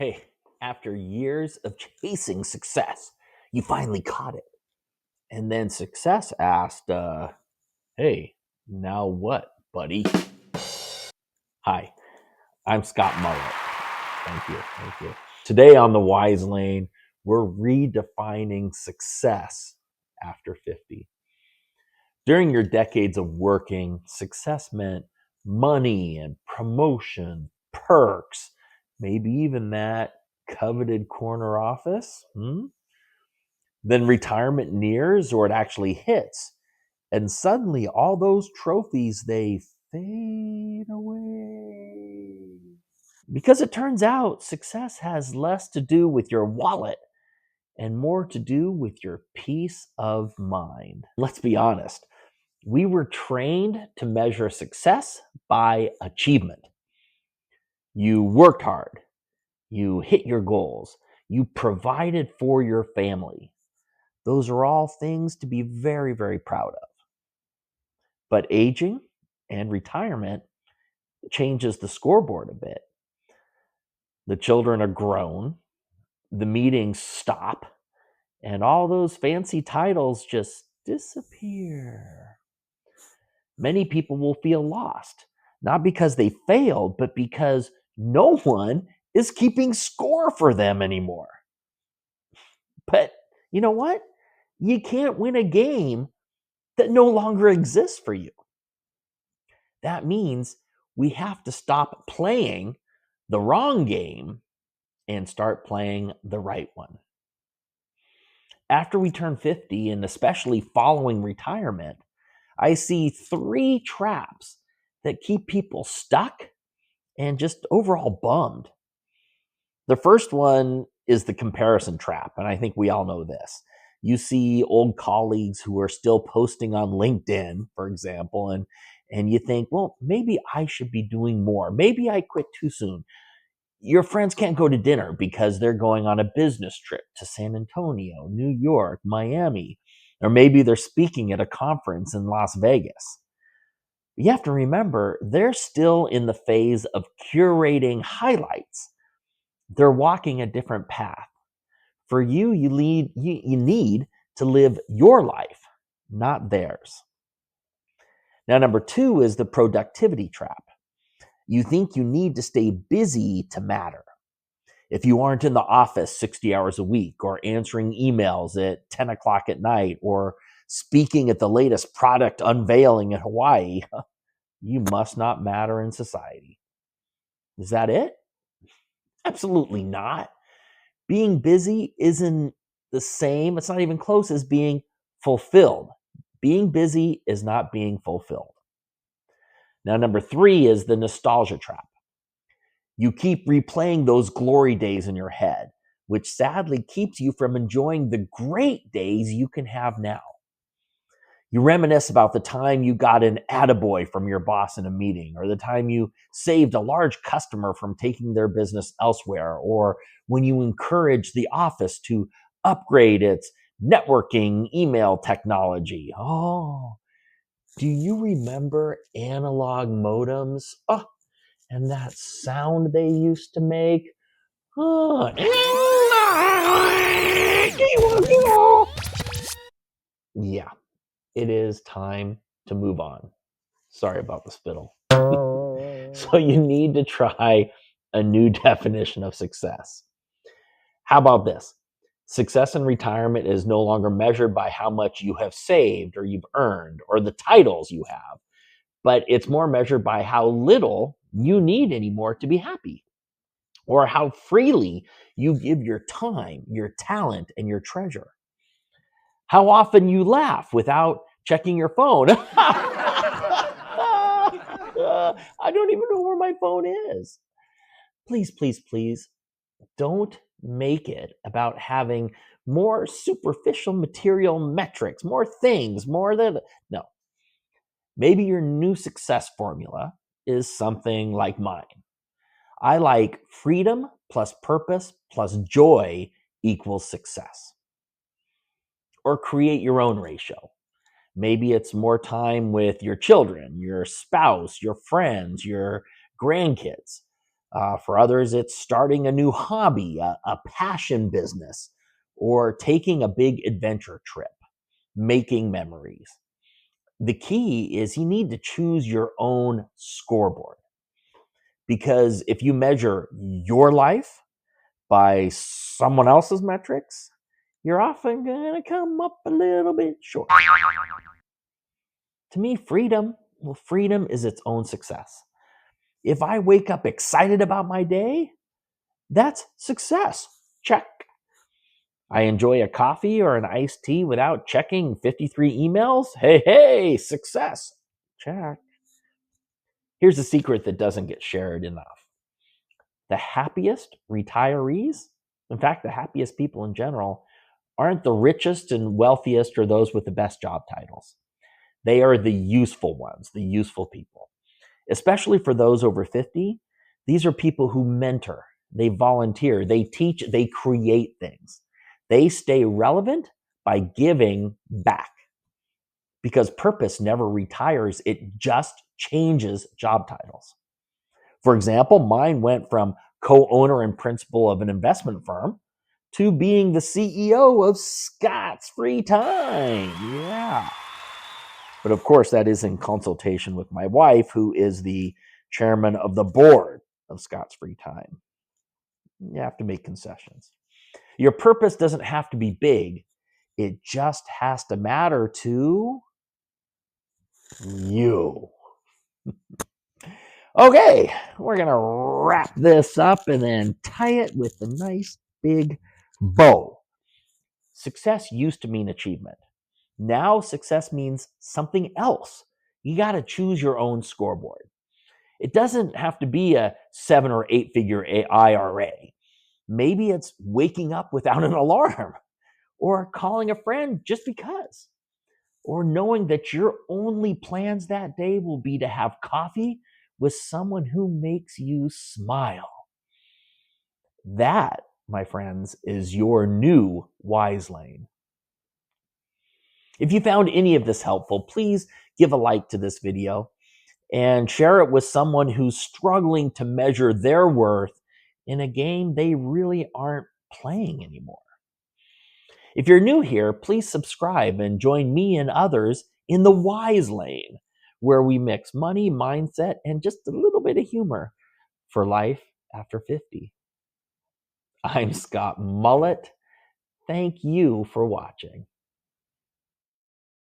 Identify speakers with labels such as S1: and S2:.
S1: Hey, after years of chasing success, you finally caught it. And then success asked, hey, now what, buddy? Hi, I'm Scott Mullet. Thank you. Thank you. Today on The Wise Lane, we're redefining success after 50. During your decades of working, success meant money and promotion, perks, maybe even that coveted corner office. Then retirement nears or it actually hits. And suddenly all those trophies, they fade away. Because it turns out success has less to do with your wallet and more to do with your peace of mind. Let's be honest. We were trained to measure success by achievement. You worked hard, you hit your goals, you provided for your family. Those are all things to be very, very proud of. But aging and retirement changes the scoreboard a bit. The children are grown, the meetings stop, and all those fancy titles just disappear. Many people will feel lost, not because they failed, but because no one is keeping score for them anymore. But you know what? You can't win a game that no longer exists for you. That means we have to stop playing the wrong game and start playing the right one. After we turn 50, and especially following retirement, I see three traps that keep people stuck and just overall bummed. The first one is the comparison trap, and I think we all know this. You see old colleagues who are still posting on LinkedIn, for example, and you think, well, maybe I should be doing more. Maybe I quit too soon. Your friends can't go to dinner because they're going on a business trip to San Antonio, New York, Miami, or maybe they're speaking at a conference in Las Vegas. You have to remember, they're still in the phase of curating highlights. They're walking a different path. For you, you need to live your life, not theirs. Now, number two is the productivity trap. You think you need to stay busy to matter. If you aren't in the office 60 hours a week, or answering emails at 10 o'clock at night, or speaking at the latest product unveiling in Hawaii, you must not matter in society. Is that it? Absolutely not. Being busy isn't the same, it's not even close as being fulfilled. Being busy is not being fulfilled. Now, number three is the nostalgia trap. You keep replaying those glory days in your head, which sadly keeps you from enjoying the great days you can have now. You reminisce about the time you got an attaboy from your boss in a meeting, or the time you saved a large customer from taking their business elsewhere, or when you encouraged the office to upgrade its networking email technology. Oh, do you remember analog modems? Oh, and that sound they used to make? Oh. Yeah, it is time to move on. Sorry about the spittle. So you need to try a new definition of success. How about this? Success in retirement is no longer measured by how much you have saved or you've earned or the titles you have, but it's more measured by how little you need anymore to be happy, or how freely you give your time, your talent, and your treasure. How often you laugh without checking your phone. I don't even know where my phone is. Please, please, please don't make it about having more superficial material metrics, more things, more than. No. Maybe your new success formula is something like mine. I like freedom plus purpose plus joy equals success. Or create your own ratio. Maybe it's more time with your children, your spouse, your friends, your grandkids. For others, it's starting a new hobby, a passion business, or taking a big adventure trip, making memories. The key is you need to choose your own scoreboard, because if you measure your life by someone else's metrics, you're often going to come up a little bit short. To me, freedom is its own success. If I wake up excited about my day, that's success. Check. I enjoy a coffee or an iced tea without checking 53 emails. Hey, success. Check. Here's a secret that doesn't get shared enough. The happiest retirees, in fact, the happiest people in general, aren't the richest and wealthiest or those with the best job titles. They are the useful ones, the useful people. Especially for those over 50, these are people who mentor, they volunteer, they teach, they create things. They stay relevant by giving back, because purpose never retires, it just changes job titles. For example, mine went from co-owner and principal of an investment firm to being the CEO of Scott's Free Time. Yeah. But of course, that is in consultation with my wife, who is the chairman of the board of Scott's Free Time. You have to make concessions. Your purpose doesn't have to be big. It just has to matter to you. Okay, we're going to wrap this up and then tie it with a nice big bow. Success used to mean achievement. Now success means something else. You got to choose your own scoreboard. It doesn't have to be a 7 or 8 figure IRA. Maybe it's waking up without an alarm, or calling a friend just because, or knowing that your only plans that day will be to have coffee with someone who makes you smile. That, my friends, is your new wise lane. If you found any of this helpful, please give a like to this video and share it with someone who's struggling to measure their worth in a game they really aren't playing anymore. If you're new here, please subscribe and join me and others in the Wise Lane, where we mix money, mindset, and just a little bit of humor for life after 50. I'm Scott Mullet. Thank you for watching.